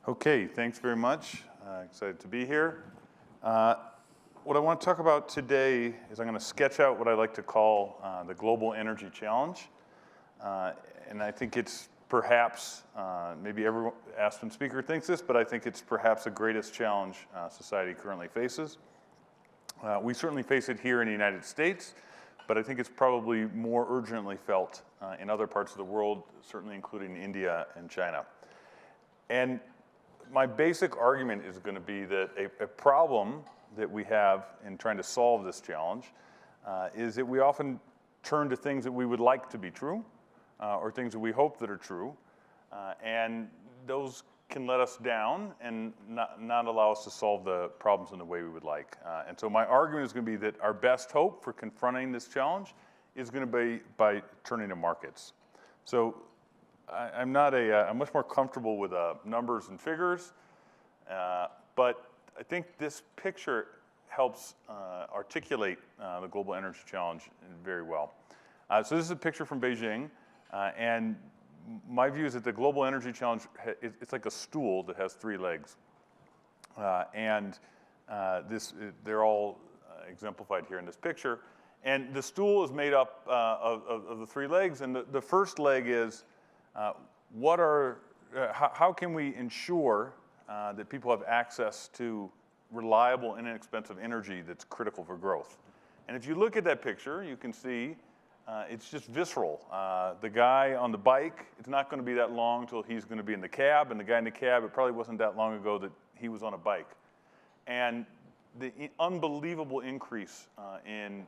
Okay, thanks very much. Excited to be here. What I want to talk about today is I'm going to sketch out what I like to call the global energy challenge. And I think it's perhaps, maybe every Aspen speaker thinks this, but I think it's perhaps the greatest challenge society currently faces. We certainly face it here in the United States, but I think it's probably more urgently felt in other parts of the world, certainly including India and China. And my basic argument is going to be that a problem that we have in trying to solve this challenge is that we often turn to things that we would like to be true or things that we hope that are true, and those can let us down and not allow us to solve the problems in the way we would like. And so my argument is going to be that our best hope for confronting this challenge is going to be by turning to markets. So I'm much more comfortable with numbers and figures, but I think this picture helps articulate the global energy challenge very well. So this is a picture from Beijing, and my view is that the global energy challenge, it's like a stool that has three legs. They're all exemplified here in this picture. And the stool is made up of the three legs, and the first leg is how can we ensure that people have access to reliable and inexpensive energy that's critical for growth? And if you look at that picture, you can see it's just visceral. The guy on the bike, it's not going to be that long till he's going to be in the cab, and the guy in the cab, it probably wasn't that long ago that he was on a bike. And the unbelievable increase in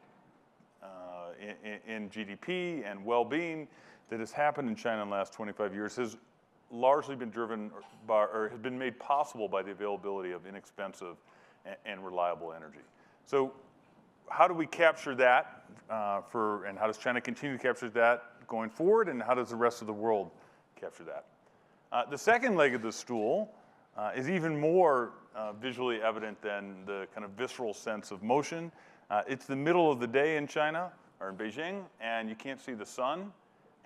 GDP and well-being that has happened in China in the last 25 years has largely been driven by, or has been made possible by the availability of inexpensive and reliable energy. So how do we capture that and how does China continue to capture that going forward, and how does the rest of the world capture that? The second leg of the stool is even more visually evident than the kind of visceral sense of motion. It's the middle of the day in China, or in Beijing, and you can't see the sun.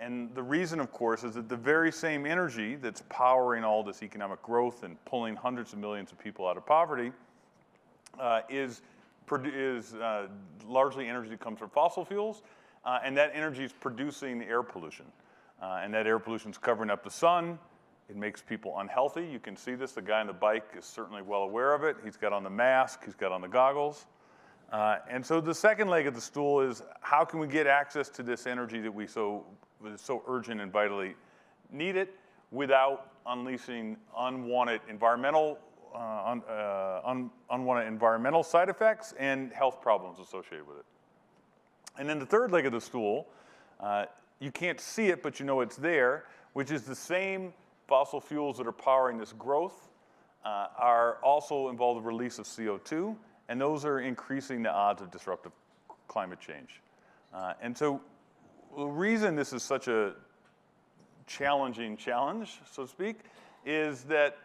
And the reason, of course, is that the very same energy that's powering all this economic growth and pulling hundreds of millions of people out of poverty is largely energy that comes from fossil fuels, and that energy is producing air pollution. And that air pollution is covering up the sun. It makes people unhealthy. You can see this. The guy on the bike is certainly well aware of it. He's got on the mask. He's got on the goggles. And so the second leg of the stool is how can we get access to this energy that is so urgent and vitally need it without unleashing unwanted environmental side effects and health problems associated with it. And then the third leg of the stool, you can't see it, but you know it's there, which is the same fossil fuels that are powering this growth are also involved in the release of CO2, and those are increasing the odds of disruptive climate change. And so the reason this is such a challenging challenge, so to speak, is that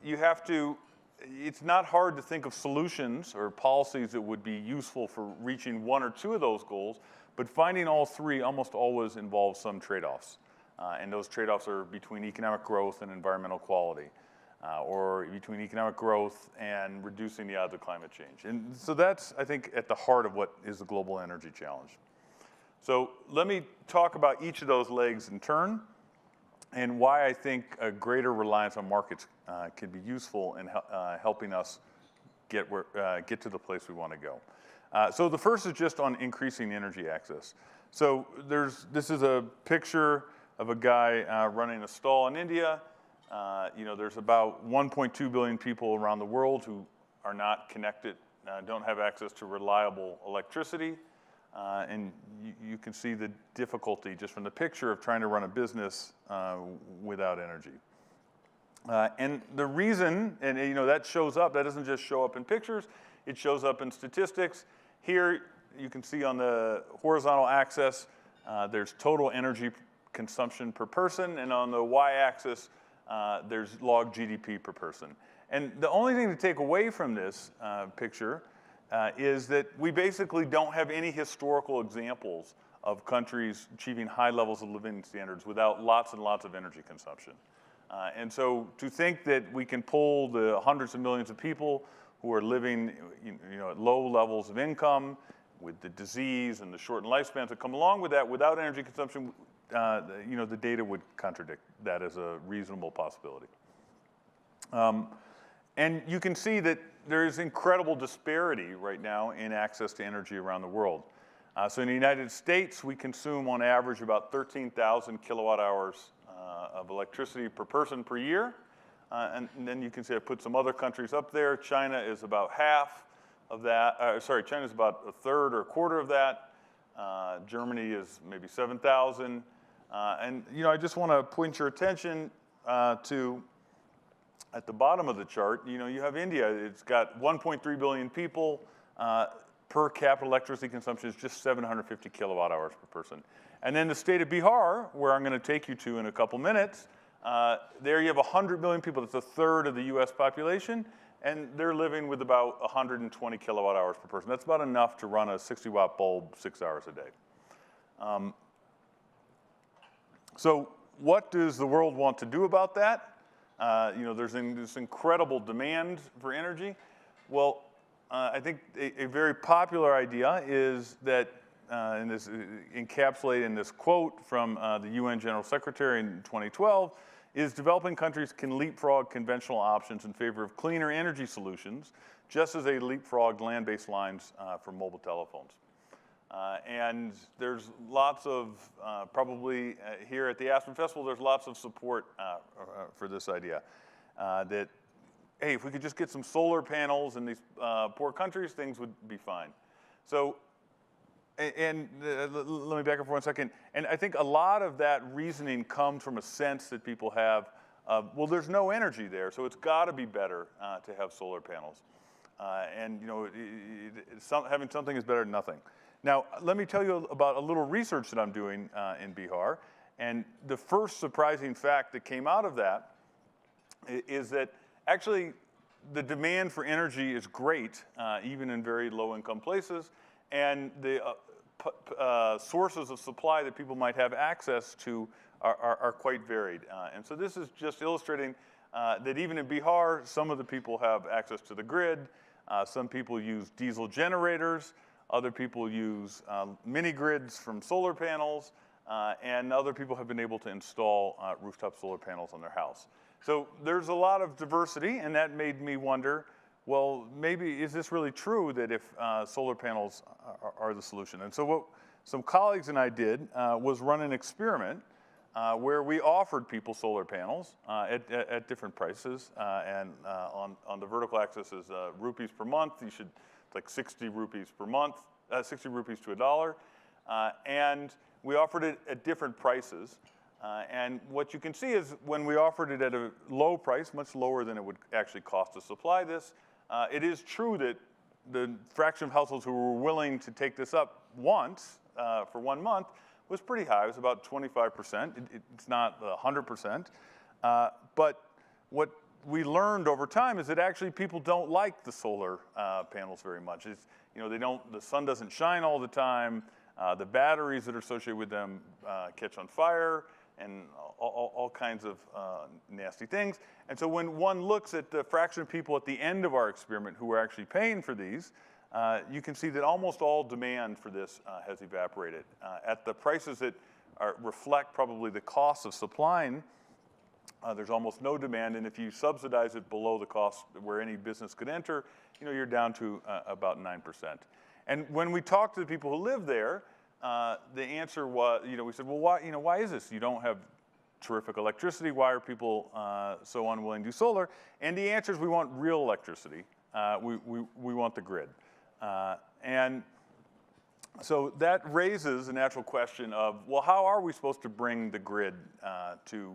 it's not hard to think of solutions or policies that would be useful for reaching one or two of those goals, but finding all three almost always involves some trade-offs. And those trade-offs are between economic growth and environmental quality, or between economic growth and reducing the odds of climate change. And so that's, I think, at the heart of what is the global energy challenge. So let me talk about each of those legs in turn and why I think a greater reliance on markets can be useful in helping us get to the place we want to go. So the first is just on increasing energy access. So this is a picture of a guy running a stall in India. There's about 1.2 billion people around the world who are not connected, don't have access to reliable electricity. And you can see the difficulty just from the picture of trying to run a business without energy. And the reason, and that shows up, that doesn't just show up in pictures, it shows up in statistics. Here you can see on the horizontal axis, there's total energy consumption per person, and on the y-axis, there's log GDP per person. And the only thing to take away from this picture is that we basically don't have any historical examples of countries achieving high levels of living standards without lots and lots of energy consumption. And so to think that we can pull the hundreds of millions of people who are living at low levels of income with the disease and the shortened lifespans that come along with that without energy consumption, the data would contradict that as a reasonable possibility. And you can see that there's incredible disparity right now in access to energy around the world. So in the United States, we consume on average about 13,000 kilowatt hours of electricity per person per year. And then you can see I put some other countries up there. China is about half of that. China is about a third or a quarter of that. Germany is maybe 7,000. And I just want to point your attention to, at the bottom of the chart, you have India. It's got 1.3 billion people. Per capita electricity consumption is just 750 kilowatt hours per person. And then the state of Bihar, where I'm going to take you to in a couple minutes, there you have 100 million people. That's a third of the US population, and they're living with about 120 kilowatt hours per person. That's about enough to run a 60-watt bulb 6 hours a day. So what does the world want to do about that? There's this incredible demand for energy. Well, I think a very popular idea is that, and this encapsulated in this quote from the UN General Secretary in 2012, is developing countries can leapfrog conventional options in favor of cleaner energy solutions, just as they leapfrogged land-based lines for mobile telephones. And there's lots of, probably here at the Aspen Festival, there's lots of support for this idea that, hey, if we could just get some solar panels in these poor countries, things would be fine. So, and let me back up for 1 second. And I think a lot of that reasoning comes from a sense that people have of, well, there's no energy there, so it's got to be better to have solar panels. Having something is better than nothing. Now, let me tell you about a little research that I'm doing in Bihar. And the first surprising fact that came out of that is that actually the demand for energy is great, even in very low-income places. And the sources of supply that people might have access to are quite varied. And so this is just illustrating that even in Bihar, some of the people have access to the grid. Some people use diesel generators. Other people use mini grids from solar panels. And other people have been able to install rooftop solar panels on their house. So there's a lot of diversity, and that made me wonder, well, maybe is this really true that if solar panels are the solution? And so what some colleagues and I did was run an experiment where we offered people solar panels at different prices. And on the vertical axis is rupees per month. You should, like 60 rupees per month, 60 rupees to $1. And we offered it at different prices. And what you can see is when we offered it at a low price, much lower than it would actually cost to supply this, it is true that the fraction of households who were willing to take this up once for 1 month was pretty high. It was about 25%. It's not 100%. But what we learned over time is that actually people don't like the solar panels very much. It's, the sun doesn't shine all the time. The batteries that are associated with them catch on fire and all kinds of nasty things. And so when one looks at the fraction of people at the end of our experiment who are actually paying for these, you can see that almost all demand for this has evaporated. At the prices that reflect probably the cost of supplying, there's almost no demand, and if you subsidize it below the cost where any business could enter, you're down to about 9%. And when we talked to the people who live there, the answer was, we said, well, why is this? You don't have terrific electricity. Why are people so unwilling to do solar? And the answer is we want real electricity. We want the grid. And so that raises a natural question of, well, how are we supposed to bring the grid to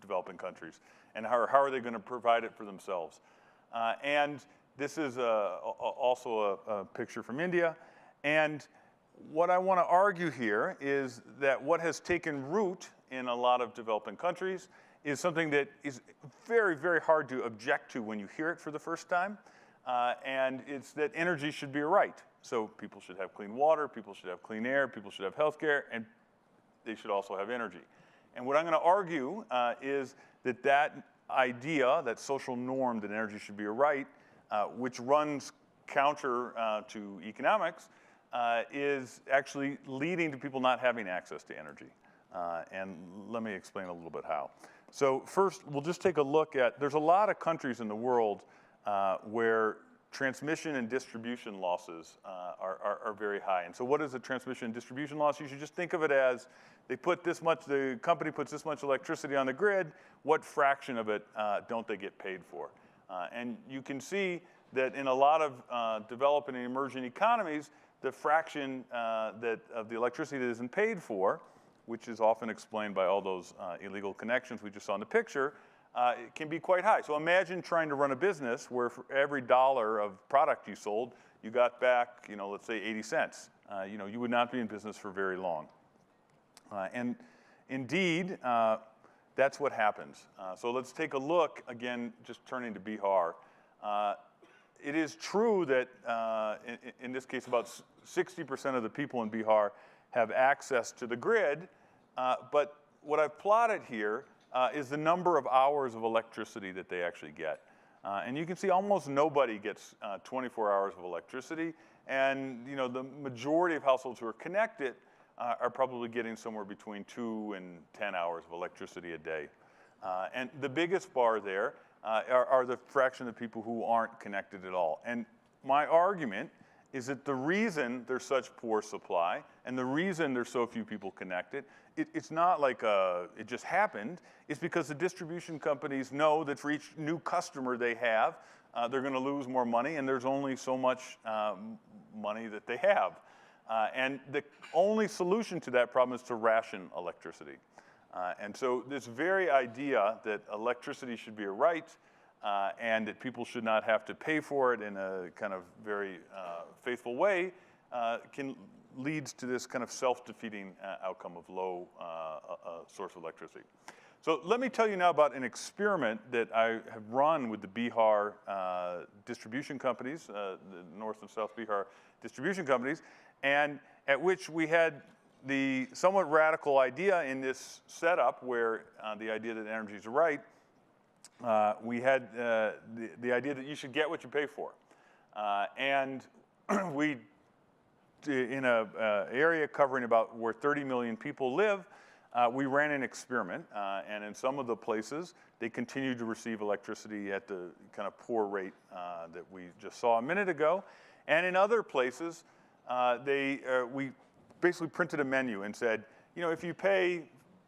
developing countries? And how are they going to provide it for themselves? And this is also a picture from India. And what I want to argue here is that what has taken root in a lot of developing countries is something that is very, very hard to object to when you hear it for the first time. And it's that energy should be a right. So people should have clean water, people should have clean air, people should have health care, and they should also have energy. And what I'm going to argue is that that idea, that social norm that energy should be a right, which runs counter to economics, is actually leading to people not having access to energy. And let me explain a little bit how. So first, we'll just take a look at, there's a lot of countries in the world where transmission and distribution losses are very high. And so what is a transmission and distribution loss? You should just think of it as they put this much, the company puts this much electricity on the grid, what fraction of it don't they get paid for? And you can see that in a lot of developing and emerging economies, the fraction of the electricity that isn't paid for, which is often explained by all those illegal connections we just saw in the picture, it can be quite high. So imagine trying to run a business where for every dollar of product you sold, you got back, let's say 80 cents. You would not be in business for very long. And indeed, that's what happens. So let's take a look, again, just turning to Bihar. It is true that in this case, about 60% of the people in Bihar have access to the grid, but what I've plotted here is the number of hours of electricity that they actually get. And you can see almost nobody gets 24 hours of electricity, and the majority of households who are connected are probably getting somewhere between 2 and 10 hours of electricity a day. And the biggest bar there are the fraction of people who aren't connected at all. And my argument is that the reason there's such poor supply and the reason there's so few people connected, it's not like it just happened. It's because the distribution companies know that for each new customer they have, they're going to lose more money, and there's only so much money that they have. And the only solution to that problem is to ration electricity. And so this very idea that electricity should be a right and that people should not have to pay for it in a kind of very faithful way leads to this kind of self-defeating outcome of low source of electricity. So let me tell you now about an experiment that I have run with the Bihar distribution companies, the North and South Bihar distribution companies, and at which we had the somewhat radical idea in this setup where the idea that energy is a right, we had the idea that you should get what you pay for. And we, in an area covering about where 30 million people live, we ran an experiment, and in some of the places, they continued to receive electricity at the kind of poor rate that we just saw a minute ago. And in other places, we basically printed a menu and said, if you pay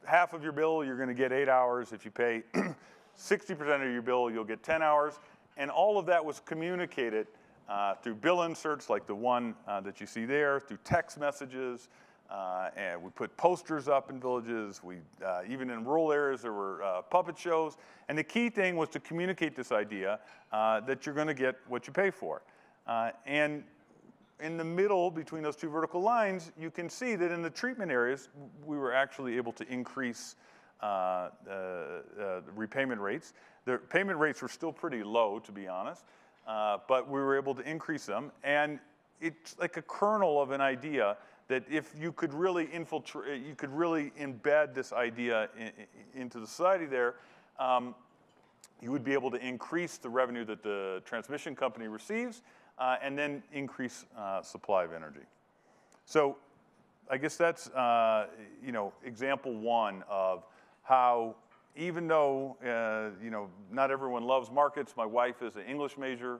half of your bill, you're going to get 8 hours. If you pay 60% of your bill, you'll get 10 hours. And all of that was communicated through bill inserts like the one that you see there, through text messages. And we put posters up in villages. Even in rural areas, there were puppet shows. And the key thing was to communicate this idea that you're going to get what you pay for. And in the middle, between those two vertical lines, you can see that in the treatment areas, we were actually able to increase the repayment rates. The payment rates were still pretty low, to be honest, but we were able to increase them. And it's like a kernel of an idea that if you could really infiltrate, you could really embed this idea into the society there, you would be able to increase the revenue that the transmission company receives, and then increase supply of energy. So I guess that's example one of how, even though not everyone loves markets. My wife is an English major.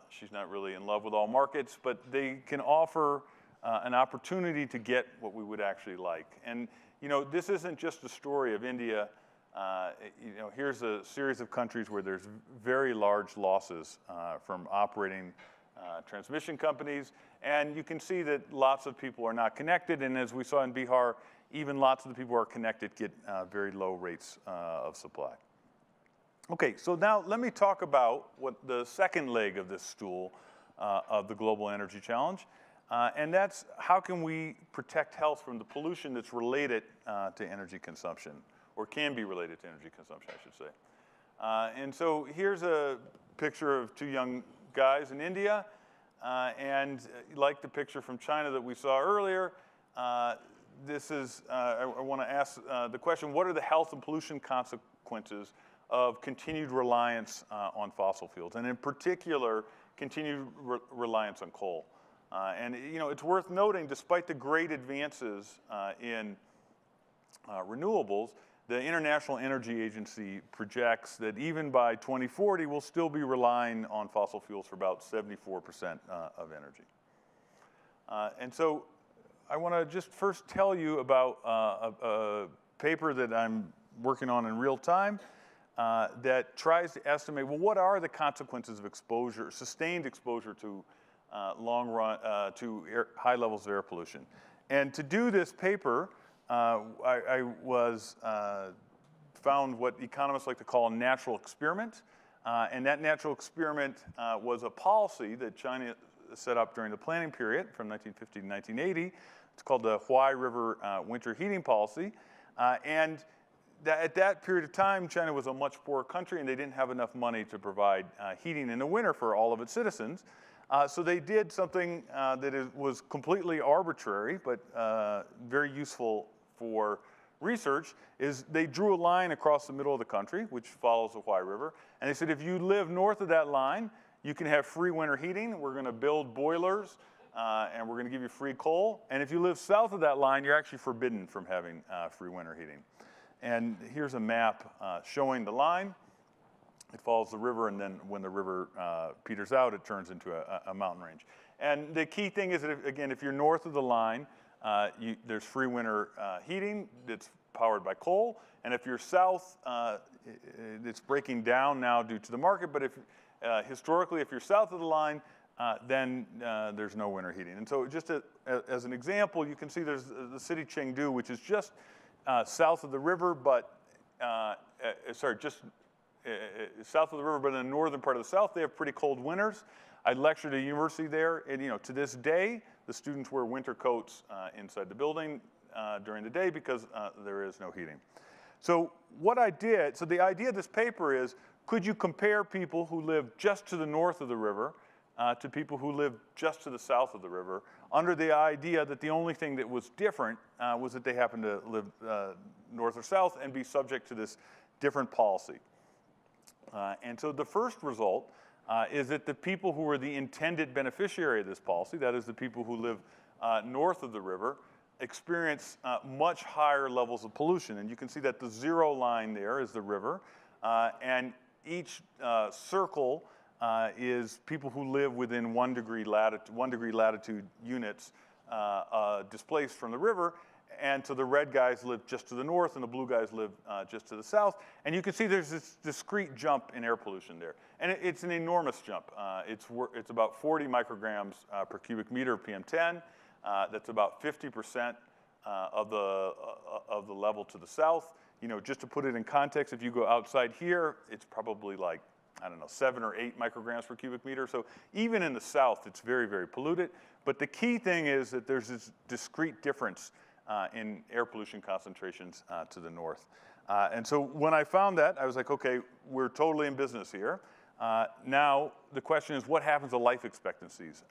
She's not really in love with all markets, but they can offer an opportunity to get what we would actually like. And this isn't just a story of India. Here's a series of countries where there's very large losses from operating transmission companies. And you can see that lots of people are not connected. And as we saw in Bihar, even lots of the people who are connected get very low rates of supply. Okay, so now let me talk about what the second leg of this stool of the global energy challenge. And that's how can we protect health from the pollution that's related to energy consumption, or can be related to energy consumption, I should say. And so here's a picture of two young guys in India. And like the picture from China that we saw earlier, this is, I want to ask the question, what are the health and pollution consequences of continued reliance on fossil fuels, and in particular, continued reliance on coal? And it's worth noting, despite the great advances in renewables, the International Energy Agency projects that even by 2040, we'll still be relying on fossil fuels for about 74% of energy. And so I want to just first tell you about a paper that I'm working on in real time that tries to estimate, well, what are the consequences of exposure, sustained exposure to high levels of air pollution. And to do this paper, I found what economists like to call a natural experiment. And that natural experiment was a policy that China set up during the planning period from 1950 to 1980. It's called the Huai River Winter Heating Policy. And at that period of time, China was a much poorer country, and they didn't have enough money to provide heating in the winter for all of its citizens. So they did something that was completely arbitrary, but very useful for research, is they drew a line across the middle of the country, which follows the Huai River, and they said, if you live north of that line, you can have free winter heating. We're going to build boilers, and we're going to give you free coal. And if you live south of that line, you're actually forbidden from having free winter heating. And here's a map showing the line. It follows the river, and then when the river peters out, it turns into a mountain range. And the key thing is that, again, if you're north of the line, there's free winter heating that's powered by coal. And if you're south, it's breaking down now due to the market. But historically, if you're south of the line, then there's no winter heating. And so just as an example, you can see there's the city Chengdu, which is just south of the river, but south of the river, but in the northern part of the south, they have pretty cold winters. I lectured at a university there, and to this day, the students wear winter coats inside the building during the day because there is no heating. So what I did, so the idea of this paper is, could you compare people who live just to the north of the river to people who live just to the south of the river, under the idea that the only thing that was different was that they happened to live north or south and be subject to this different policy. And so the first result is that the people who were the intended beneficiary of this policy, that is the people who live north of the river, experience much higher levels of pollution. And you can see that the zero line there is the river, and each circle is people who live within 1 degree latitude units displaced from the river. And so the red guys live just to the north, and the blue guys live just to the south. And you can see there's this discrete jump in air pollution there. And it's an enormous jump. It's about 40 micrograms per cubic meter of PM10. That's about 50% of the level to the south. Just to put it in context, if you go outside here, it's probably like, I don't know, 7 or 8 micrograms per cubic meter. So even in the south, it's very, very polluted. But the key thing is that there's this discrete difference in air pollution concentrations to the north. And so when I found that, I was like, okay, we're totally in business here. Now the question is, what happens to life expectancies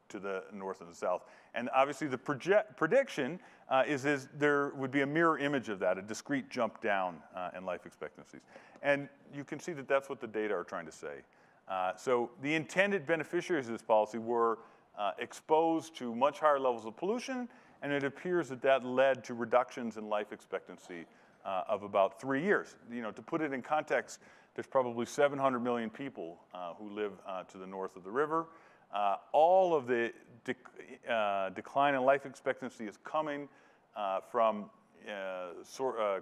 to the north and the south? And obviously the prediction is there would be a mirror image of that, a discrete jump down in life expectancies. And you can see that that's what the data are trying to say. So the intended beneficiaries of this policy were exposed to much higher levels of pollution, and it appears that that led to reductions in life expectancy of about 3 years. To put it in context, there's probably 700 million people who live to the north of the river. All of the decline in life expectancy is coming from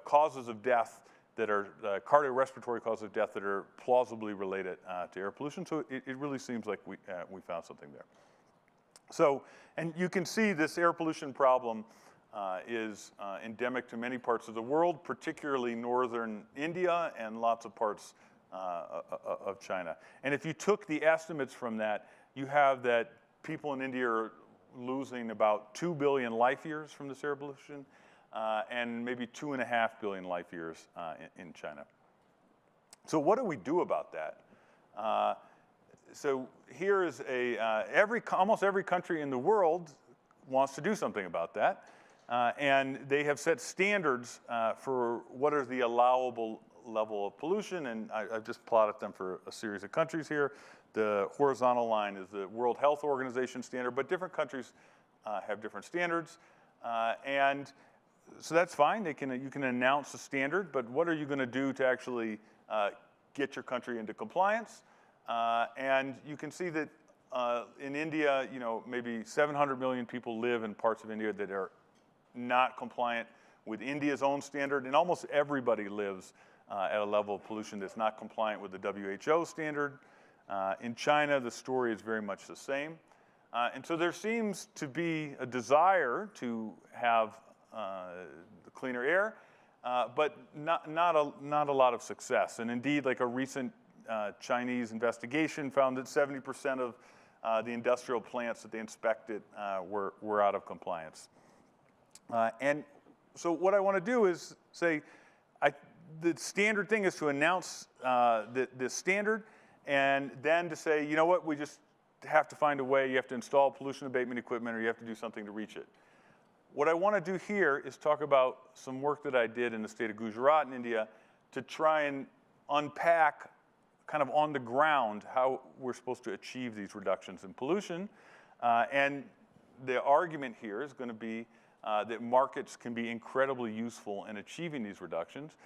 causes of death that are cardiorespiratory causes of death that are plausibly related to air pollution. So it really seems like we found something there. So, and you can see this air pollution problem is endemic to many parts of the world, particularly northern India and lots of parts of China. And if you took the estimates from that, you have that people in India are losing about 2 billion life years from this air pollution, and maybe 2.5 billion life years in China. So what do we do about that? So here is almost every country in the world wants to do something about that. And they have set standards for what is the allowable level of pollution, and I've just plotted them for a series of countries here. The horizontal line is the World Health Organization standard, but different countries have different standards. And so that's fine. You can announce a standard, but what are you going to do to actually get your country into compliance? And you can see that in India, maybe 700 million people live in parts of India that are not compliant with India's own standard, and almost everybody lives at a level of pollution that's not compliant with the WHO standard. In China, the story is very much the same. And so there seems to be a desire to have cleaner air, but not a lot of success. And indeed, like a recent Chinese investigation found that 70% of the industrial plants that they inspected were out of compliance. And so what I want to do is say, the standard thing is to announce the standard, and then to say, you know what, we just have to find a way. You have to install pollution abatement equipment, or you have to do something to reach it. What I want to do here is talk about some work that I did in the state of Gujarat in India to try and unpack kind of on the ground how we're supposed to achieve these reductions in pollution. And the argument here is going to be that markets can be incredibly useful in achieving these reductions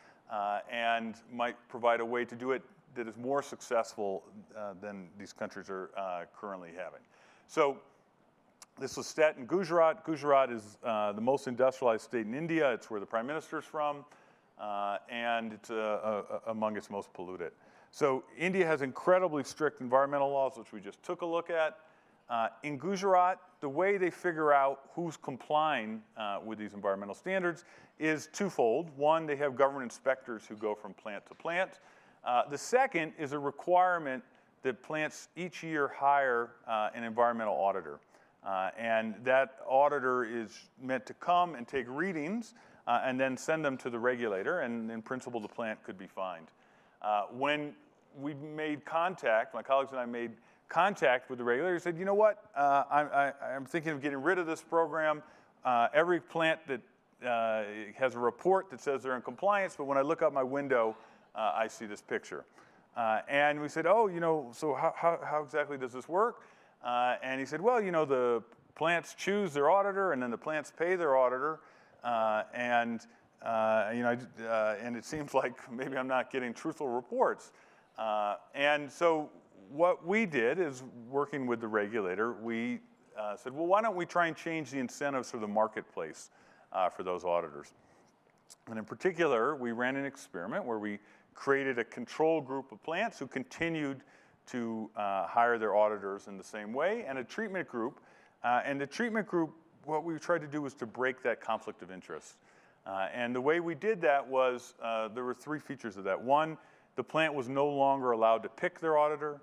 and might provide a way to do it that is more successful than these countries are currently having. So this was set in Gujarat. Gujarat is the most industrialized state in India. It's where the prime minister is from, and it's among its most polluted. So India has incredibly strict environmental laws, which we just took a look at. In Gujarat, the way they figure out who's complying with these environmental standards is twofold. One, they have government inspectors who go from plant to plant. The second is a requirement that plants each year hire an environmental auditor. And that auditor is meant to come and take readings and then send them to the regulator, and in principle, the plant could be fined. When we made contact, my colleagues and I made contact with the regulator, he said, you know what, I'm thinking of getting rid of this program. Every plant that has a report that says they're in compliance, but when I look out my window, I see this picture. And we said, oh, so how exactly does this work? And he said, well, the plants choose their auditor, and then the plants pay their auditor, and it seems like maybe I'm not getting truthful reports. And so what we did is, working with the regulator, we said, well, why don't we try and change the incentives for the marketplace for those auditors? And in particular, we ran an experiment where we created a control group of plants who continued to hire their auditors in the same way, and a treatment group. And the treatment group, what we tried to do was to break that conflict of interest. And the way we did that was, there were three features of that. One, the plant was no longer allowed to pick their auditor.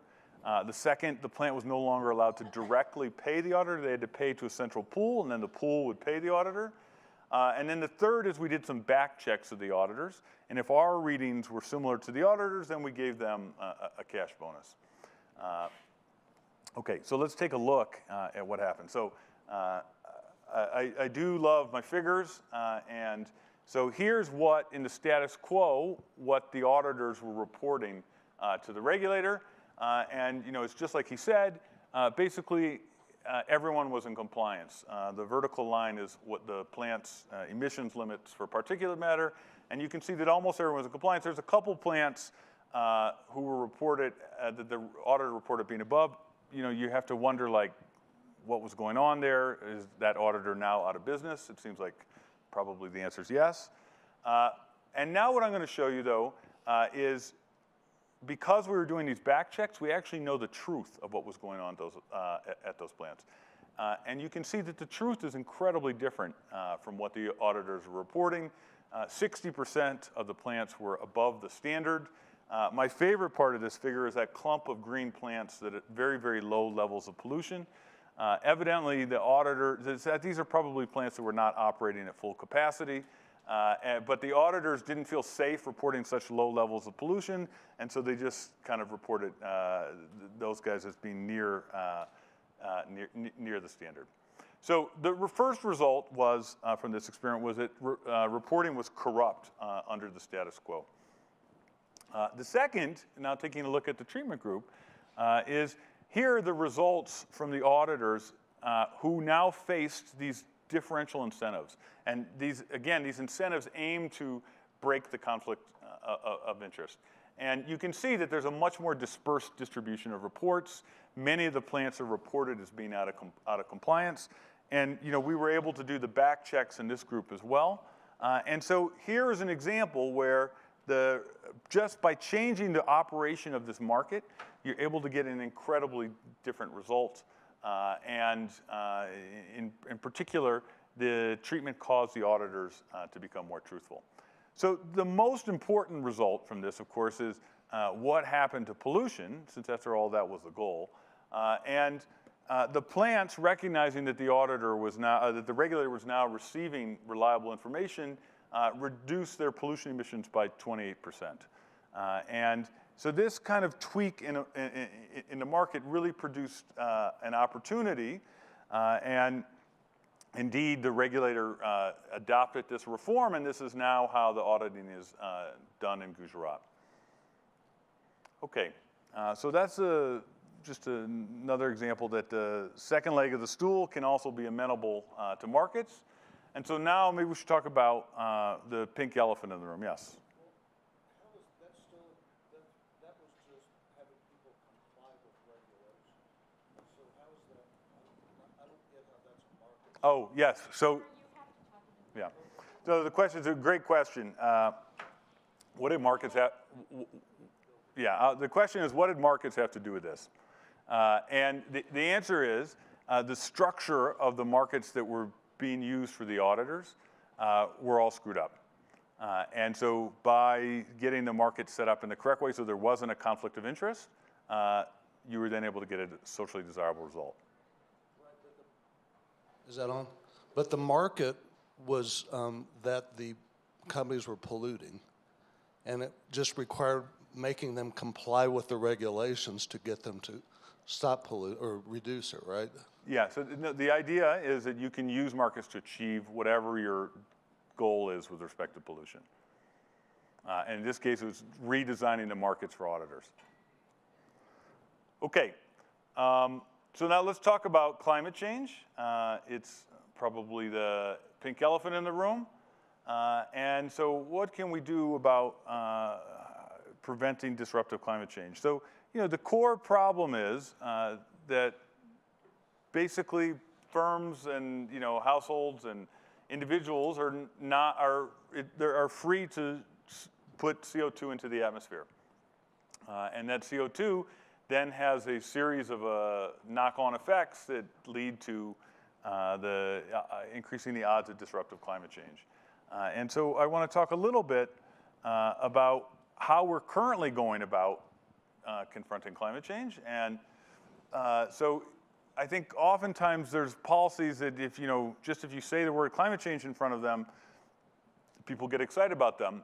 The second, the plant was no longer allowed to directly pay the auditor. They had to pay to a central pool, and then the pool would pay the auditor. And then the third is we did some back checks of the auditors. And if our readings were similar to the auditors, then we gave them a cash bonus. Okay, so let's take a look at what happened. So I do love my figures. And so here's what, in the status quo, what the auditors were reporting to the regulator. And it's just like he said, basically, everyone was in compliance. The vertical line is what the plant's emissions limits for particulate matter. And you can see that almost everyone was in compliance. There's a couple plants who were reported, that the auditor reported being above. You have to wonder, like, what was going on there? Is that auditor now out of business? It seems like probably the answer is yes. And now what I'm going to show you, though, is because we were doing these back checks, we actually know the truth of what was going on at those plants. And you can see that the truth is incredibly different from what the auditors were reporting. 60% of the plants were above the standard. My favorite part of this figure is that clump of green plants that at very, very low levels of pollution. Evidently, the auditor, these are probably plants that were not operating at full capacity. But the auditors didn't feel safe reporting such low levels of pollution, and so they just kind of reported those guys as being near the standard. So the first result was, from this experiment, was that reporting was corrupt under the status quo. The second, now taking a look at the treatment group, is here are the results from the auditors who now faced these differential incentives. And these, again, these incentives aim to break the conflict of interest. And you can see that there's a much more dispersed distribution of reports. Many of the plants are reported as being out of compliance. And we were able to do the back checks in this group as well. And so here is an example where just by changing the operation of this market, you're able to get an incredibly different result. And in particular, the treatment caused the auditors to become more truthful. So the most important result from this, of course, is what happened to pollution, since after all that was the goal. The plants, recognizing that the auditor was now, that the regulator was now receiving reliable information, reduced their pollution emissions by 28%. And so this kind of tweak in the market really produced an opportunity, and indeed the regulator adopted this reform, and this is now how the auditing is done in Gujarat. Okay, so that's just another example that the second leg of the stool can also be amenable to markets. And so now maybe we should talk about the pink elephant in the room. Yes? How is that still, that was just having people comply with regulations. So how is that, I don't get how that's a market. Oh, yes. So, yeah. So the question is a great question. What did markets have? Yeah, the question is, what did markets have to do with this? And the answer is the structure of the markets that were being used for the auditors were all screwed up. And so by getting the market set up in the correct way so there wasn't a conflict of interest, you were then able to get a socially desirable result. Is that on? But the market was that the companies were polluting, and it just required making them comply with the regulations to get them to stop pollute or reduce it, right? Yeah, so the idea is that you can use markets to achieve whatever your goal is with respect to pollution. And in this case, it was redesigning the markets for auditors. Okay, so now let's talk about climate change. It's probably the pink elephant in the room. And so what can we do about preventing disruptive climate change? So, the core problem is that basically firms and households and individuals are free to put CO2 into the atmosphere, and that CO2 then has a series of knock-on effects that lead to increasing the odds of disruptive climate change. And so I want to talk a little bit about how we're currently going about confronting climate change. And so I think oftentimes there's policies that if you say the word climate change in front of them, people get excited about them.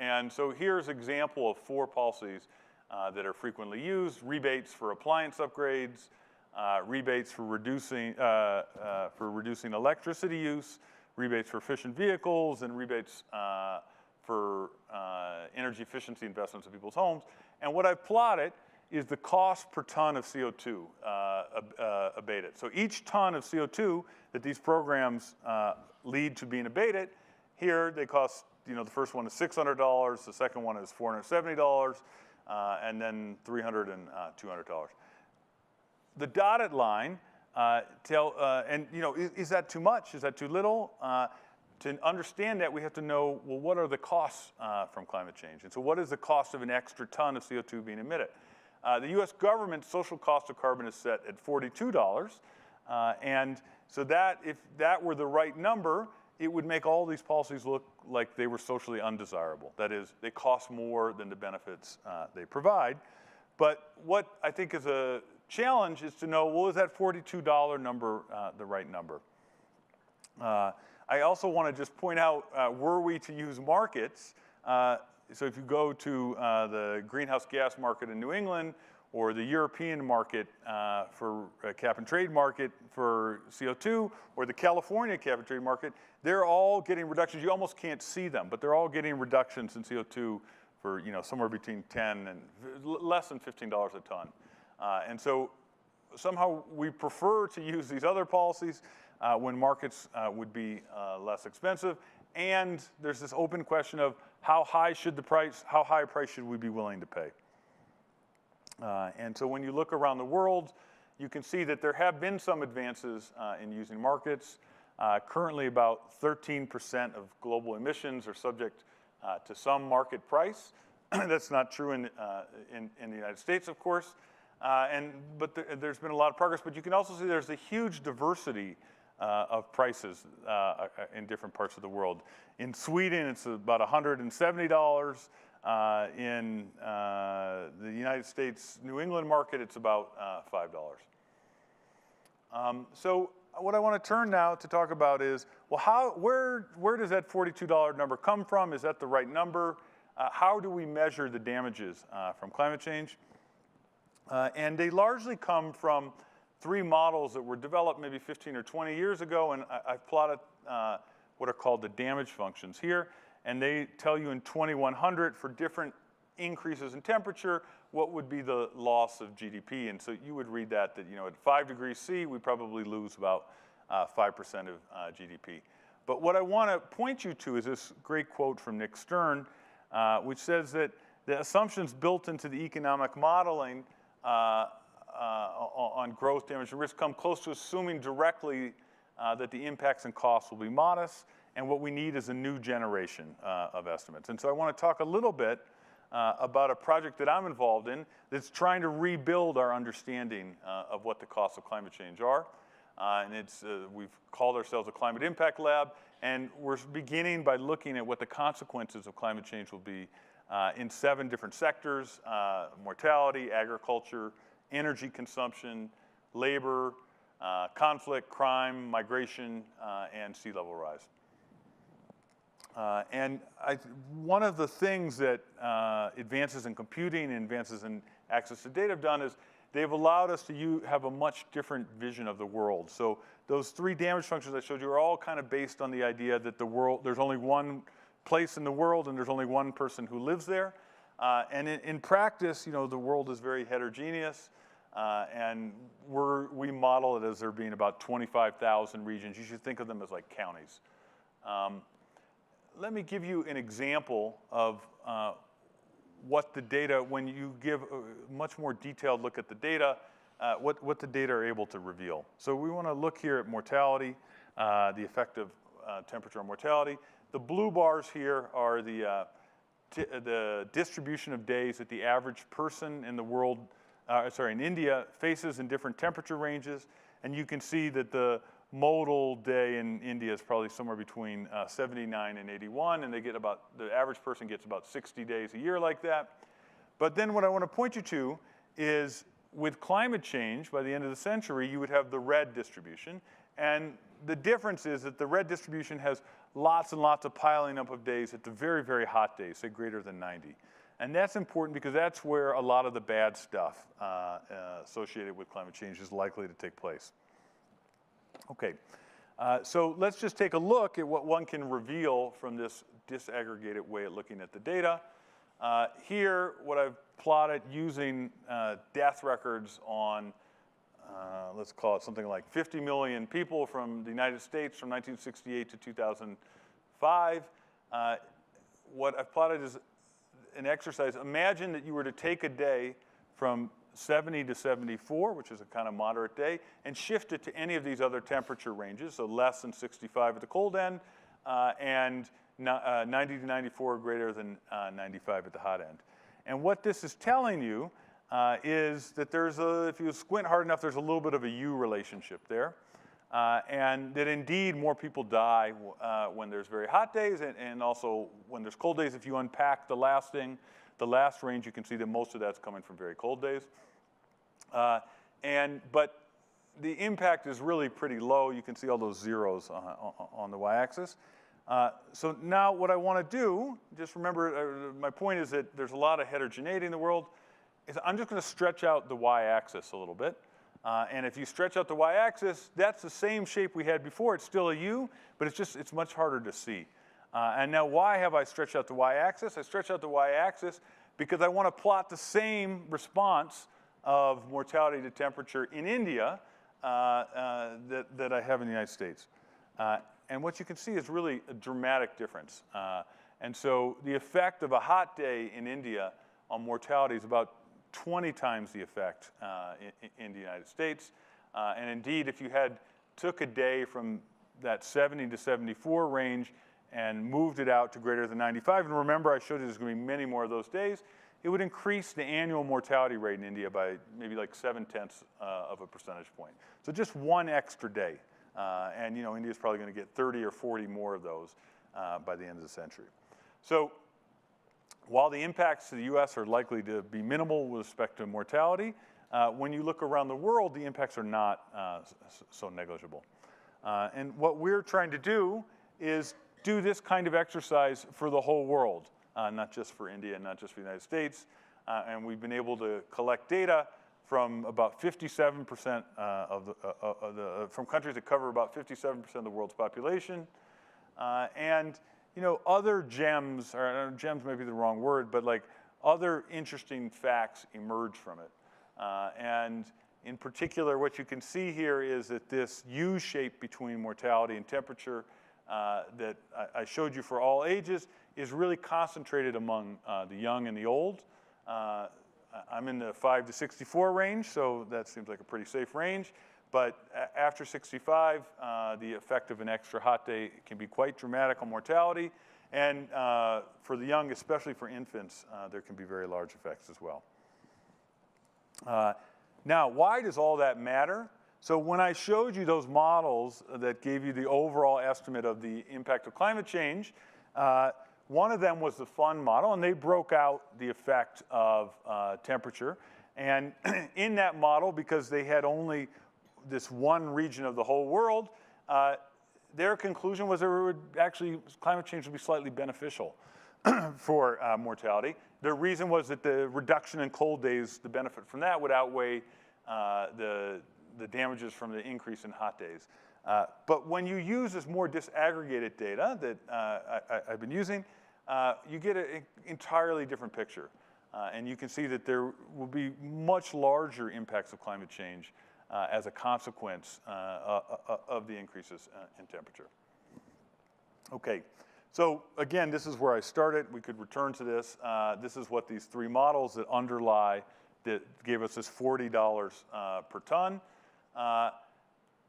And so here's an example of 4 policies that are frequently used: rebates for appliance upgrades, rebates for reducing electricity use, rebates for efficient vehicles, and rebates for energy efficiency investments in people's homes. And what I've plotted is the cost per ton of CO2 abated. So each ton of CO2 that these programs lead to being abated, here they cost, the first one is $600, the second one is $470, and then $300 and $200. The dotted line is that too much? Is that too little? To understand that, we have to know, well, what are the costs from climate change? And so what is the cost of an extra ton of CO2 being emitted? The US government's social cost of carbon is set at $42. And so that, if that were the right number, it would make all these policies look like they were socially undesirable. That is, they cost more than the benefits they provide. But what I think is a challenge is to know, well, is that $42 number the right number? I also want to just point out, were we to use markets, so if you go to the greenhouse gas market in New England or the European market for cap and trade market for CO2, or the California cap and trade market, they're all getting reductions. You almost can't see them, but they're all getting reductions in CO2 for somewhere between 10 and less than $15 a ton. And so somehow we prefer to use these other policies when markets would be less expensive. And there's this open question of how high a price should we be willing to pay? And so when you look around the world, you can see that there have been some advances in using markets. Currently, about 13% of global emissions are subject to some market price. That's not true in the United States, of course. But there's been a lot of progress. But you can also see there's a huge diversity of prices in different parts of the world. In Sweden, it's about $170. In the United States, New England market, it's about $5. So what I want to turn now to talk about is, well, where does that $42 number come from? Is that the right number? How do we measure the damages from climate change? And they largely come from 3 models that were developed maybe 15 or 20 years ago, and I've plotted what are called the damage functions here. And they tell you in 2100 for different increases in temperature, what would be the loss of GDP. And so you would read that at 5 degrees C, we probably lose about 5% of GDP. But what I want to point you to is this great quote from Nick Stern, which says that the assumptions built into the economic modeling on growth, damage, and risk come close to assuming directly that the impacts and costs will be modest, and what we need is a new generation of estimates. And so I want to talk a little bit about a project that I'm involved in that's trying to rebuild our understanding of what the costs of climate change are. And we've called ourselves a Climate Impact Lab, and we're beginning by looking at what the consequences of climate change will be in 7 different sectors: mortality, agriculture, energy consumption, labor, conflict, crime, migration, and sea level rise. And one of the things that advances in computing and advances in access to data have done is they've allowed us to have a much different vision of the world. So those 3 damage functions I showed you are all kind of based on the idea that there's only one place in the world and there's only one person who lives there. And in practice, the world is very heterogeneous. And we model it as there being about 25,000 regions. You should think of them as like counties. Let me give you an example of what the data, when you give a much more detailed look at the data, what the data are able to reveal. So we want to look here at mortality, the effect of temperature on mortality. The blue bars here are the distribution of days that the average person in the world, in India, faces in different temperature ranges. And you can see that the modal day in India is probably somewhere between 79 and 81, and the average person gets about 60 days a year like that. But then what I want to point you to is with climate change, by the end of the century, you would have the red distribution. And the difference is that the red distribution has lots and lots of piling up of days at the very, very hot days, say greater than 90. And that's important because that's where a lot of the bad stuff associated with climate change is likely to take place. Okay, so let's just take a look at what one can reveal from this disaggregated way of looking at the data. Here, what I've plotted using death records on, let's call it something like 50 million people from the United States from 1968 to 2005. What I've plotted is an exercise. Imagine that you were to take a day from 70 to 74, which is a kind of moderate day, and shift it to any of these other temperature ranges, so less than 65 at the cold end, and 90 to 94 greater than 95 at the hot end. And what this is telling you is that if you squint hard enough, there's a little bit of a U relationship there. And that indeed more people die when there's very hot days and also when there's cold days. If you unpack the last range, you can see that most of that's coming from very cold days. But the impact is really pretty low. You can see all those zeros on the y-axis. So now what I want to do, just remember, my point is that there's a lot of heterogeneity in the world. is I'm just going to stretch out the y-axis a little bit. And if you stretch out the y-axis, that's the same shape we had before. It's still a U, but it's much harder to see. And now why have I stretched out the y-axis? I stretched out the y-axis because I want to plot the same response of mortality to temperature in India that I have in the United States. And what you can see is really a dramatic difference. And so the effect of a hot day in India on mortality is about 20 times the effect in the United States. And indeed, if you took a day from that 70 to 74 range and moved it out to greater than 95, and remember I showed you there's going to be many more of those days, it would increase the annual mortality rate in India by maybe like 0.7 of a percentage point. So just one extra day. And India's probably going to get 30 or 40 more of those by the end of the century. So while the impacts to the US are likely to be minimal with respect to mortality, when you look around the world, the impacts are not so negligible. And what we're trying to do is do this kind of exercise for the whole world, not just for India, not just for the United States. And we've been able to collect data from about 57% from countries that cover about 57% of the world's population. And other gems, or gems may be the wrong word, but like other interesting facts emerge from it. And in particular, what you can see here is that this U shape between mortality and temperature that I showed you for all ages is really concentrated among the young and the old. I'm in the 5 to 64 range, so that seems like a pretty safe range. But after 65, the effect of an extra hot day can be quite dramatic on mortality. And for the young, especially for infants, there can be very large effects as well. Now, why does all that matter? So when I showed you those models that gave you the overall estimate of the impact of climate change, one of them was the fun model, and they broke out the effect of temperature. And in that model, because they had only this one region of the whole world, their conclusion was climate change would be slightly beneficial for mortality. The reason was that the reduction in cold days, the benefit from that would outweigh the damages from the increase in hot days. But when you use this more disaggregated data that I've been using, you get an entirely different picture. And you can see that there will be much larger impacts of climate change as a consequence of the increases in temperature. Okay, so again, this is where I started. We could return to this. This is what these three models that underlie that gave us this $40 per ton.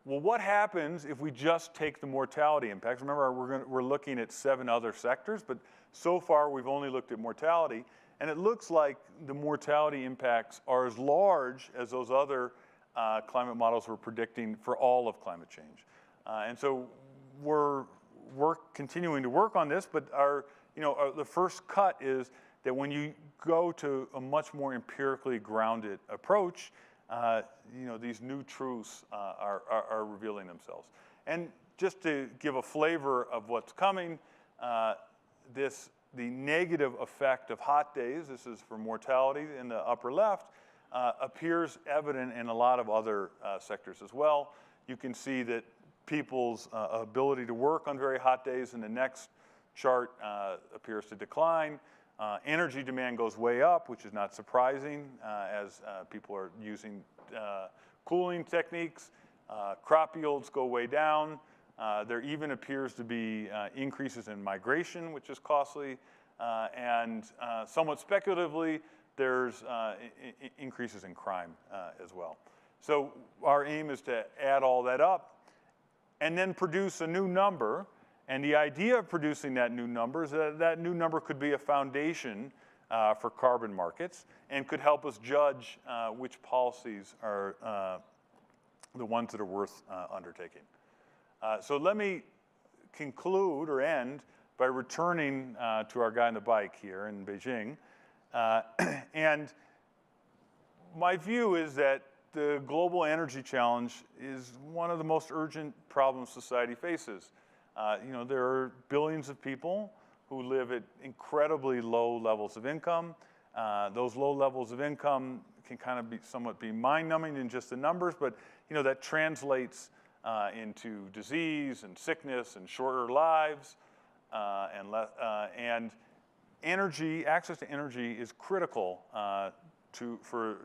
Well, what happens if we just take the mortality impacts? Remember, we're looking at 7 other sectors, but so far we've only looked at mortality. And it looks like the mortality impacts are as large as those other climate models were predicting for all of climate change. And so we're continuing to work on this, but the first cut is that when you go to a much more empirically grounded approach, these new truths are revealing themselves. And just to give a flavor of what's coming, the negative effect of hot days, this is for mortality in the upper left, appears evident in a lot of other sectors as well. You can see that people's ability to work on very hot days in the next chart appears to decline. Energy demand goes way up, which is not surprising as people are using cooling techniques. Crop yields go way down. There even appears to be increases in migration, which is costly. And somewhat speculatively, there's increases in crime as well. So our aim is to add all that up and then produce a new number. And the idea of producing that new number is that that new number could be a foundation for carbon markets and could help us judge which policies are the ones that are worth undertaking. So let me conclude or end by returning to our guy on the bike here in Beijing. And my view is that the global energy challenge is one of the most urgent problems society faces. There are billions of people who live at incredibly low levels of income, Those low levels of income can kind of be somewhat be mind-numbing in just the numbers, but that translates into disease and sickness and shorter lives, and energy. Access to energy is critical for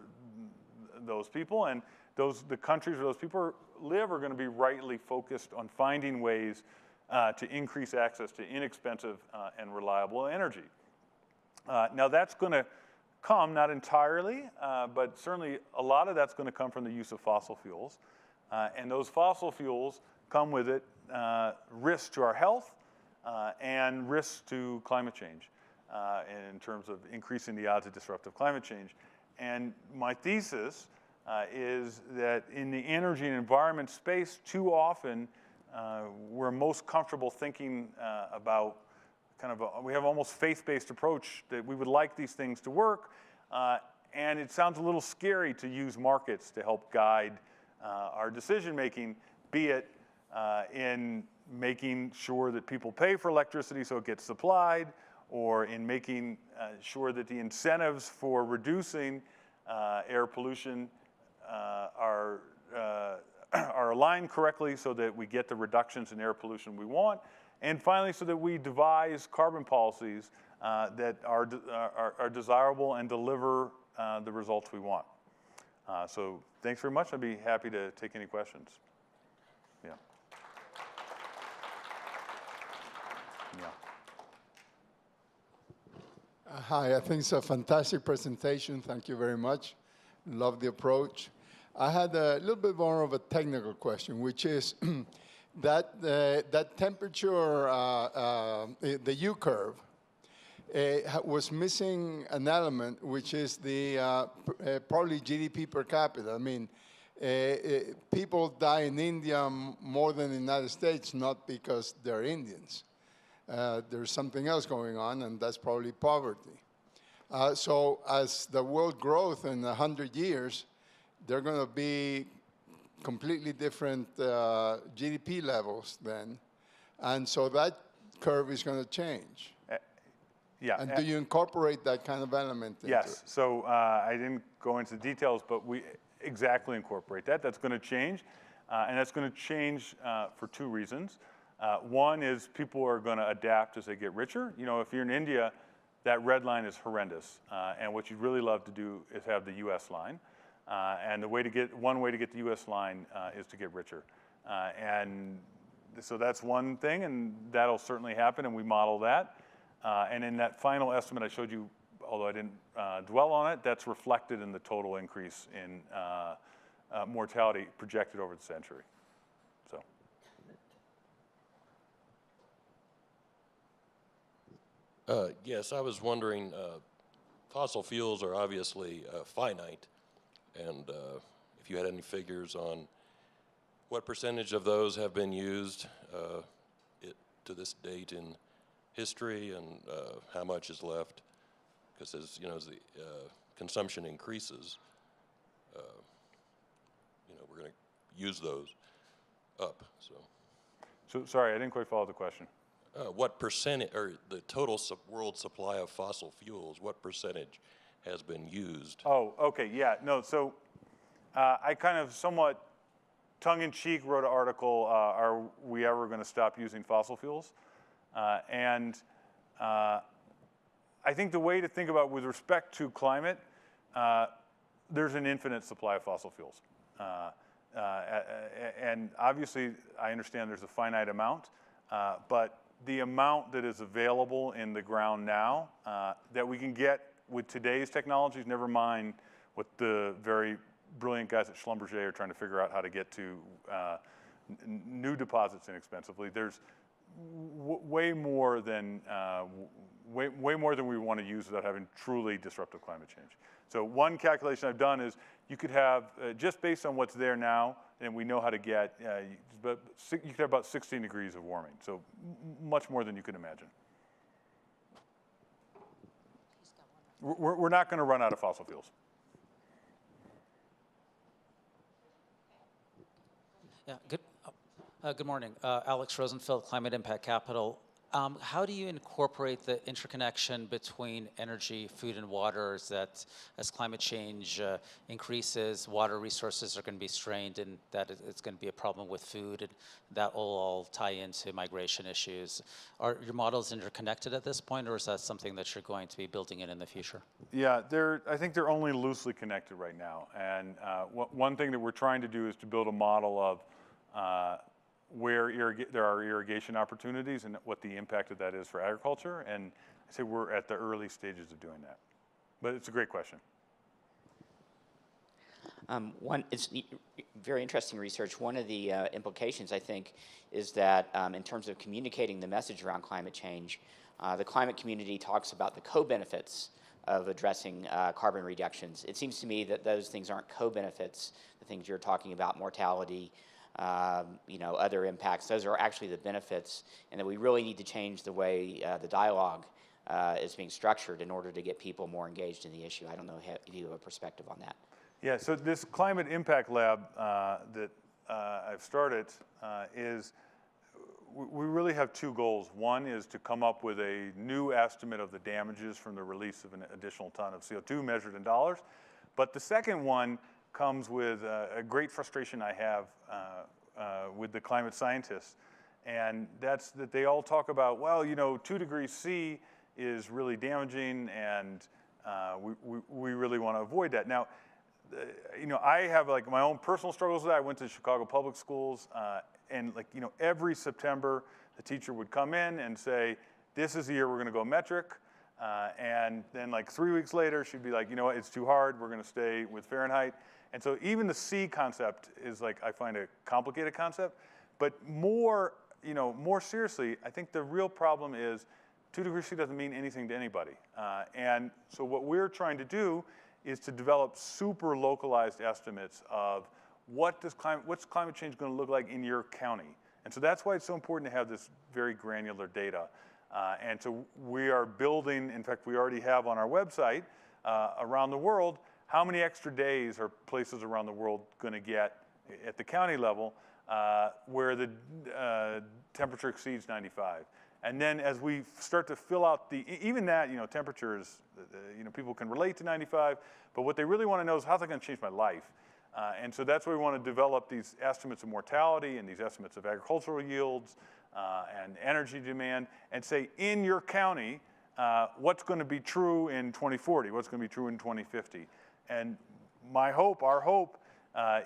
those people, and the countries where those people live are going to be rightly focused on finding ways to increase access to inexpensive and reliable energy. Now that's going to come, not entirely, but certainly a lot of that's going to come from the use of fossil fuels. And those fossil fuels come with it risks to our health and risks to climate change in terms of increasing the odds of disruptive climate change. And my thesis is that in the energy and environment space, too often we're most comfortable thinking about we have almost faith-based approach that we would like these things to work, and it sounds a little scary to use markets to help guide our decision-making, be it in making sure that people pay for electricity so it gets supplied, or in making sure that the incentives for reducing air pollution are aligned correctly so that we get the reductions in air pollution we want. And finally, so that we devise carbon policies that are desirable and deliver the results we want. So thanks very much. I'd be happy to take any questions. Yeah. Yeah. Hi, I think it's a fantastic presentation. Thank you very much. Love the approach. I had a little bit more of a technical question, which is that temperature, the U curve, was missing an element, which is the probably GDP per capita. I mean, people die in India more than in the United States, not because they're Indians. There's something else going on, and that's probably poverty. So as the world grows in 100 years, they're going to be completely different GDP levels then. And so that curve is going to change. Yeah. And do you incorporate that kind of element into Yes. it? So I didn't go into the details, but we exactly incorporate that. That's going to change. And that's going to change for two reasons. One is people are going to adapt as they get richer. If you're in India, that red line is horrendous. And what you'd really love to do is have the US line. And one way to get the US line is to get richer. And so that's one thing, and that'll certainly happen, and we model that. And in that final estimate I showed you, although I didn't dwell on it, that's reflected in the total increase in mortality projected over the century. So. Yes, I was wondering, fossil fuels are obviously finite, and if you had any figures on what percentage of those have been used to this date in history, and how much is left, because as the consumption increases, we're going to use those up. So sorry, I didn't quite follow the question. What percentage, or the total world supply of fossil fuels, what percentage has been used? Oh, okay, yeah, no, so I kind of somewhat tongue-in-cheek wrote an article, are we ever going to stop using fossil fuels? And I think the way to think about with respect to climate, there's an infinite supply of fossil fuels. And obviously, I understand there's a finite amount, but the amount that is available in the ground now that we can get with today's technologies, never mind what the very brilliant guys at Schlumberger are trying to figure out how to get to new deposits inexpensively. There's way more than we want to use without having truly disruptive climate change. So one calculation I've done is you could have, just based on what's there now, and we know how to get, but you could have about 16 degrees of warming. So much more than you could imagine. We're not going to run out of fossil fuels. Yeah, good morning. Alex Rosenfeld, Climate Impact Capital. How do you incorporate the interconnection between energy, food, and water that as climate change increases, water resources are going to be strained, and that it's going to be a problem with food, and that will all tie into migration issues? Are your models interconnected at this point, or is that something that you're going to be building in the future? Yeah, I think they're only loosely connected right now. And one thing that we're trying to do is to build a model of where there are irrigation opportunities and what the impact of that is for agriculture. And I say we're at the early stages of doing that. But it's a great question. It's very interesting research. One of the implications, I think, is that in terms of communicating the message around climate change, the climate community talks about the co-benefits of addressing carbon reductions. It seems to me that those things aren't co-benefits, the things you're talking about, mortality, other impacts. Those are actually the benefits, and that we really need to change the way the dialogue is being structured in order to get people more engaged in the issue. I don't know if you have a perspective on that. Yeah, so this climate impact lab that I've started is, we really have two goals. One is to come up with a new estimate of the damages from the release of an additional ton of CO2 measured in dollars. But the second one comes with a great frustration I have with the climate scientists. And that's that they all talk about, well, 2 degrees C is really damaging, and we really want to avoid that. Now, I have like my own personal struggles with that. I went to Chicago public schools, and every September, the teacher would come in and say, this is the year we're going to go metric. And then like 3 weeks later, she'd be like, you know what, it's too hard. We're going to stay with Fahrenheit. And so even the C concept is I find a complicated concept. But more seriously, I think the real problem is 2 degrees C doesn't mean anything to anybody. And so what we're trying to do is to develop super localized estimates of what's climate change going to look like in your county. And so that's why it's so important to have this very granular data. And so we are building, in fact, we already have on our website around the world, how many extra days are places around the world going to get at the county level where the temperature exceeds 95. And then as we start to fill out even that, temperatures, people can relate to 95, but what they really want to know is how's that going to change my life? And so that's why we want to develop these estimates of mortality and these estimates of agricultural yields and energy demand, and say, in your county, what's going to be true in 2040? What's going to be true in 2050? And our hope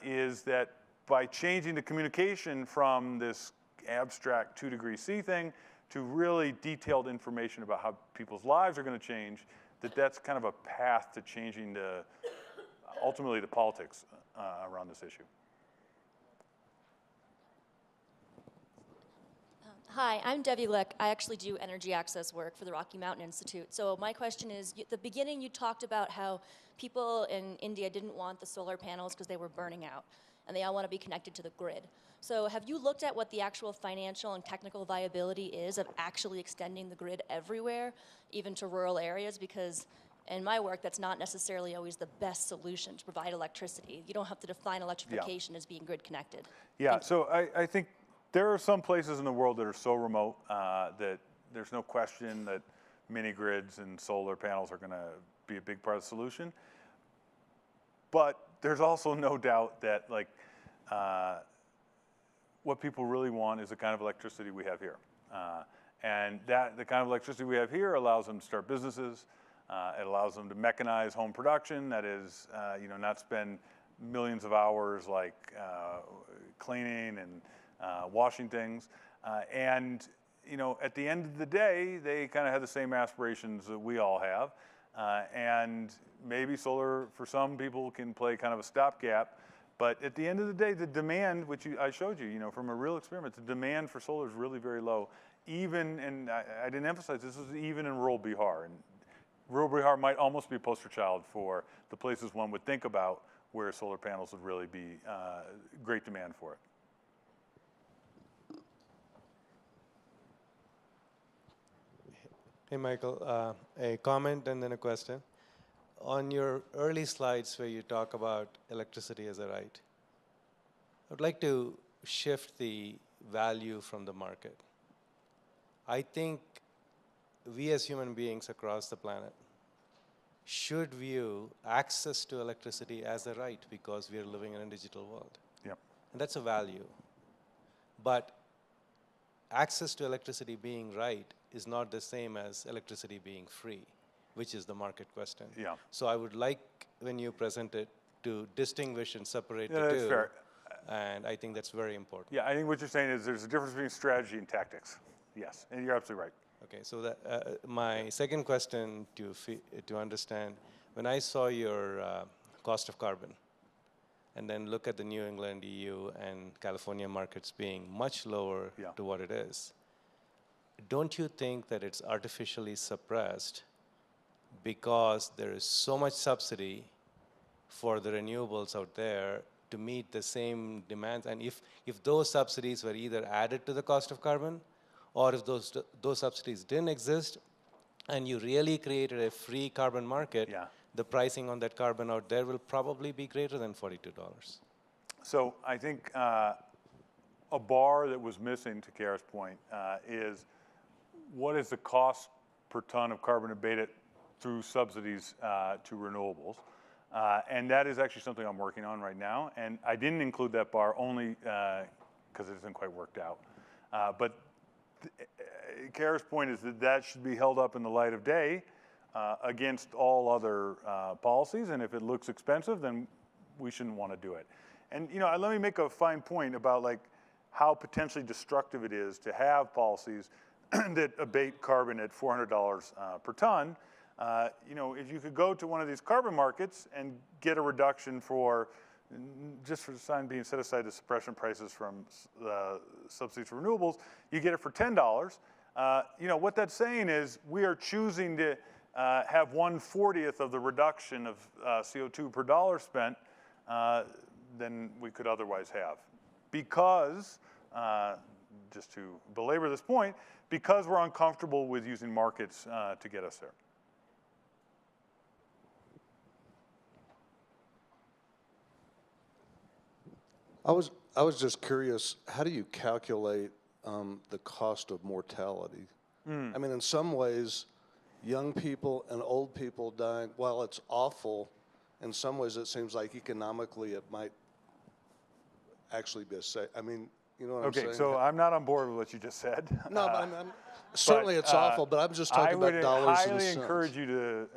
is that by changing the communication from this abstract 2 degrees C thing to really detailed information about how people's lives are going to change, that's kind of a path to changing ultimately the politics around this issue. Hi, I'm Debbie Lick. I actually do energy access work for the Rocky Mountain Institute. So my question is, at the beginning you talked about how people in India didn't want the solar panels because they were burning out, and they all want to be connected to the grid. So have you looked at what the actual financial and technical viability is of actually extending the grid everywhere, even to rural areas? Because in my work, that's not necessarily always the best solution to provide electricity. You don't have to define electrification as being grid connected. Yeah, so I think there are some places in the world that are so remote that there's no question that mini grids and solar panels are going to be a big part of the solution. But there's also no doubt that what people really want is the kind of electricity we have here. And the kind of electricity we have here allows them to start businesses. It allows them to mechanize home production. That is, not spend millions of hours cleaning and washing things. And at the end of the day, they kind of have the same aspirations that we all have. And maybe solar, for some people, can play kind of a stopgap. But at the end of the day, the demand, which I showed you, from a real experiment, the demand for solar is really very low. Even, and I didn't emphasize, this is even in rural Bihar. And rural Bihar might almost be a poster child for the places one would think about where solar panels would really be great demand for it. Hey, Michael, a comment and then a question. On your early slides where you talk about electricity as a right, I'd like to shift the value from the market. I think we as human beings across the planet should view access to electricity as a right because we are living in a digital world. Yep. And that's a value. But access to electricity being right is not the same as electricity being free, which is the market question. Yeah. So I would like, when you present it, to distinguish and separate Yeah, the that's two. fair. And I think that's very important. Yeah, I think what you're saying is there's a difference between strategy and tactics. Yes, and you're absolutely right. Okay, so that, my second question to understand, when I saw your cost of carbon, and then look at the New England, EU, and California markets being much lower Yeah. to what it is, don't you think that it's artificially suppressed because there is so much subsidy for the renewables out there to meet the same demands? And if those subsidies were either added to the cost of carbon, or if those subsidies didn't exist, and you really created a free carbon market, Yeah. the pricing on that carbon out there will probably be greater than $42. So I think a bar that was missing, to Kara's point, is what is the cost per ton of carbon abated through subsidies to renewables? And that is actually something I'm working on right now. And I didn't include that bar only because it isn't quite worked out. But Kara's point is that that should be held up in the light of day against all other policies. And if it looks expensive, then we shouldn't want to do it. And you know, let me make a fine point about like how potentially destructive it is to have policies that abate carbon at $400 per ton. You know, if you could go to one of these carbon markets and get a reduction for, just for the time being, set aside the suppression prices from subsidies for renewables, you get it for $10. You know, what that's saying is we are choosing to have 1/40th of the reduction of CO2 per dollar spent than we could otherwise have. Because, just to belabor this point, because we're uncomfortable with using markets to get us there. I was just curious, how do you calculate the cost of mortality? I mean, in some ways, young people and old people dying, while it's awful, in some ways it seems like economically it might actually be a safe. I mean, you know what I'm saying? Okay, so I'm not on board with what you just said. No, but I'm certainly it's awful, but I'm just talking about dollars and I cents. would highly encourage you to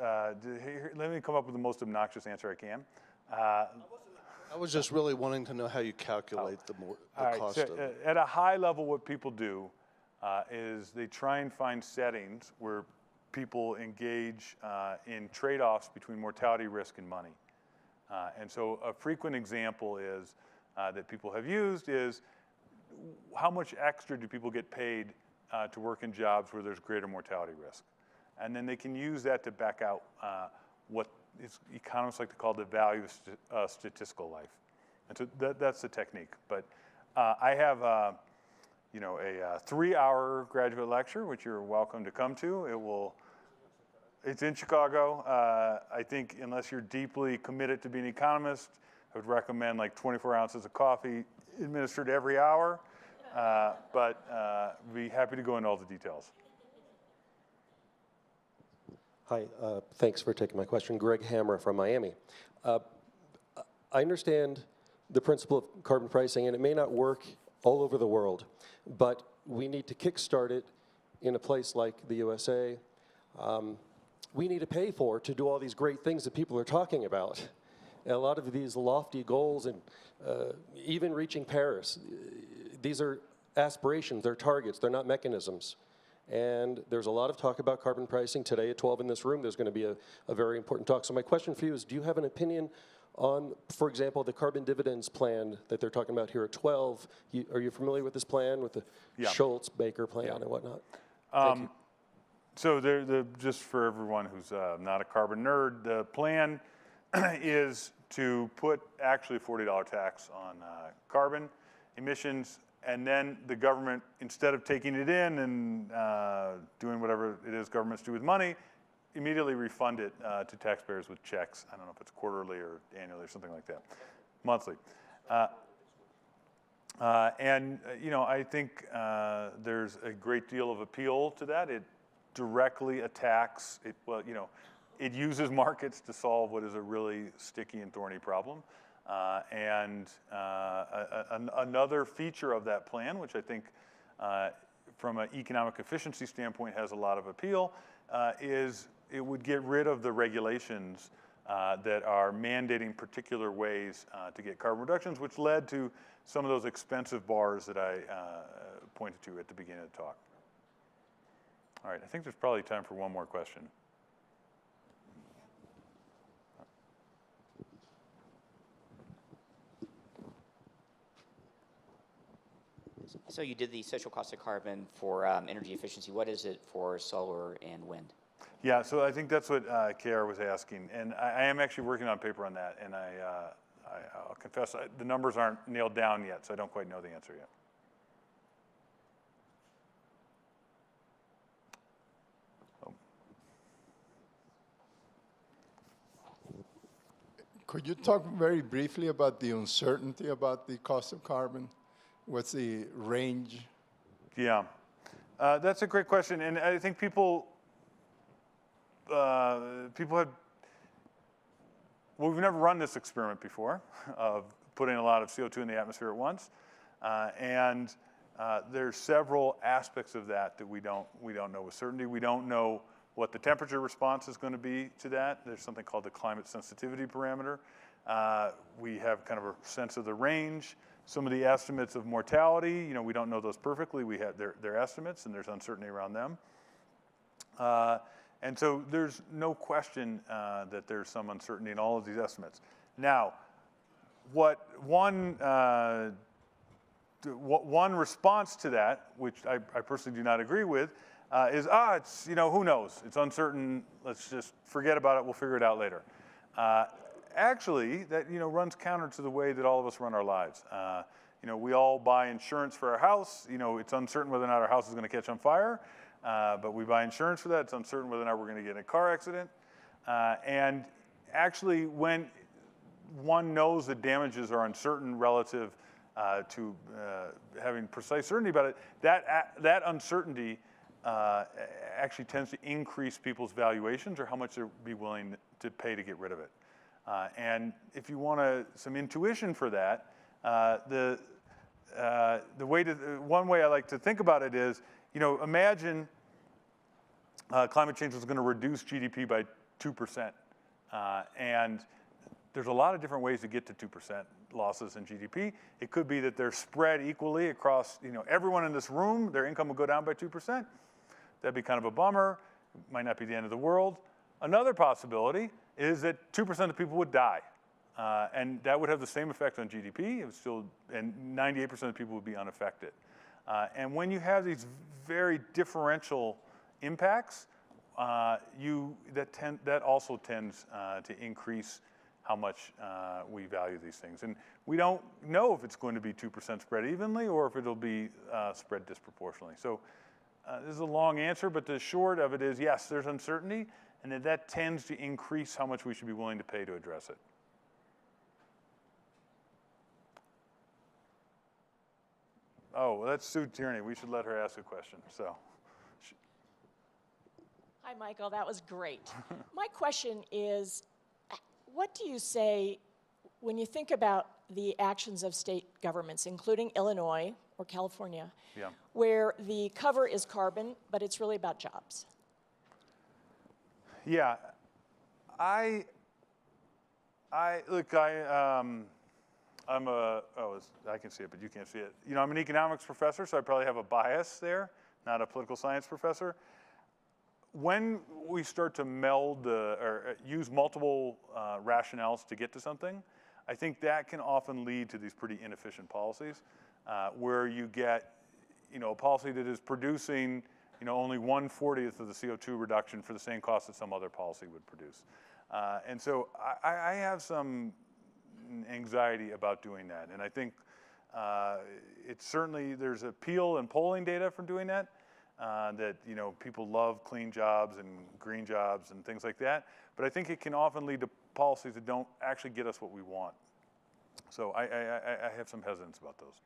let me come up with the most obnoxious answer I can. I was just really wanting to know how you calculate the cost so, of it. at a high level, what people do is they try and find settings where people engage in trade-offs between mortality risk and money. And so a frequent example is that people have used is how much extra do people get paid to work in jobs where there's greater mortality risk? And then they can use that to back out what economists like to call the value of statistical life. And so that's the technique. But I have you know, a 3-hour graduate lecture, which you're welcome to come to. It's in Chicago. I think unless you're deeply committed to being an economist, I would recommend like 24 ounces of coffee administered every hour. But be happy to go into all the details. Hi, thanks for taking my question. Greg Hammer from Miami. I understand the principle of carbon pricing, and it may not work all over the world, but we need to kickstart it in a place like the USA. We need to pay for to do all these great things that people are talking about. And a lot of these lofty goals and even reaching Paris, these are aspirations, they're targets, they're not mechanisms. And there's a lot of talk about carbon pricing. Today at 12 in this room, there's going to be a very important talk. So my question for you is, do you have an opinion on, for example, the carbon dividends plan that they're talking about here at 12? Are you familiar with this plan, with the Schultz-Baker plan and whatnot? Thank you. So just for everyone who's not a carbon nerd, the plan is to put actually a $40 tax on carbon emissions, and then the government, instead of taking it in and doing whatever it is governments do with money, immediately refund it to taxpayers with checks. I don't know if it's quarterly or annually or something like that, monthly. I think there's a great deal of appeal to that. It directly attacks, it uses markets to solve what is a really sticky and thorny problem. Another feature of that plan, which I think from an economic efficiency standpoint has a lot of appeal, is it would get rid of the regulations that are mandating particular ways to get carbon reductions, which led to some of those expensive bars that I pointed to at the beginning of the talk. All right, I think there's probably time for one more question. So you did the social cost of carbon for energy efficiency. What is it for solar and wind? Yeah, so I think that's what KR was asking. And I am actually working on a paper on that. And I'll confess, the numbers aren't nailed down yet, so I don't quite know the answer yet. Could you talk very briefly about the uncertainty about the cost of carbon? What's the range? Yeah, that's a great question. And I think people have, we've never run this experiment before of putting a lot of CO2 in the atmosphere at once. There's several aspects of that we don't know with certainty. We don't know what the temperature response is going to be to that. There's something called the climate sensitivity parameter. We have kind of a sense of the range. Some of the estimates of mortality, we don't know those perfectly. We have their estimates, and there's uncertainty around them. And so there's no question that there's some uncertainty in all of these estimates. Now, what one response to that, which I personally do not agree with, is, it's, who knows? It's uncertain. Let's just forget about it. We'll figure it out later. Actually, that, runs counter to the way that all of us run our lives. We all buy insurance for our house. It's uncertain whether or not our house is going to catch on fire, but we buy insurance for that. It's uncertain whether or not we're going to get in a car accident. And actually, when one knows that damages are uncertain relative to having precise certainty about it, that uncertainty actually tends to increase people's valuations or how much they'll be willing to pay to get rid of it. And if you want some intuition for that, one way I like to think about it is, imagine climate change is going to reduce GDP by 2%. And there's a lot of different ways to get to 2% losses in GDP. It could be that they're spread equally across, everyone in this room, their income will go down by 2%. That'd be kind of a bummer. It might not be the end of the world. Another possibility is that 2% of people would die. And that would have the same effect on GDP. It would still, and 98% of people would be unaffected. And when you have these very differential impacts, that also tends to increase how much we value these things. And we don't know if it's going to be 2% spread evenly or if it'll be spread disproportionately. So this is a long answer, but the short of it is, yes, there's uncertainty, and that tends to increase how much we should be willing to pay to address it. Oh, well, that's Sue Tierney. We should let her ask a question. So. Hi, Michael. That was great. My question is, what do you say when you think about the actions of state governments, including Illinois or California, where the cover is carbon, but it's really about jobs? Yeah, I can see it, but you can't see it. I'm an economics professor, so I probably have a bias there, not a political science professor. When we start to meld or use multiple rationales to get to something, I think that can often lead to these pretty inefficient policies, where you get, a policy that is producing, only 1/40th of the CO2 reduction for the same cost that some other policy would produce. And so I have some anxiety about doing that. And I think it's certainly, there's appeal in polling data from doing that, that people love clean jobs and green jobs and things like that. But I think it can often lead to policies that don't actually get us what we want. So I have some hesitance about those.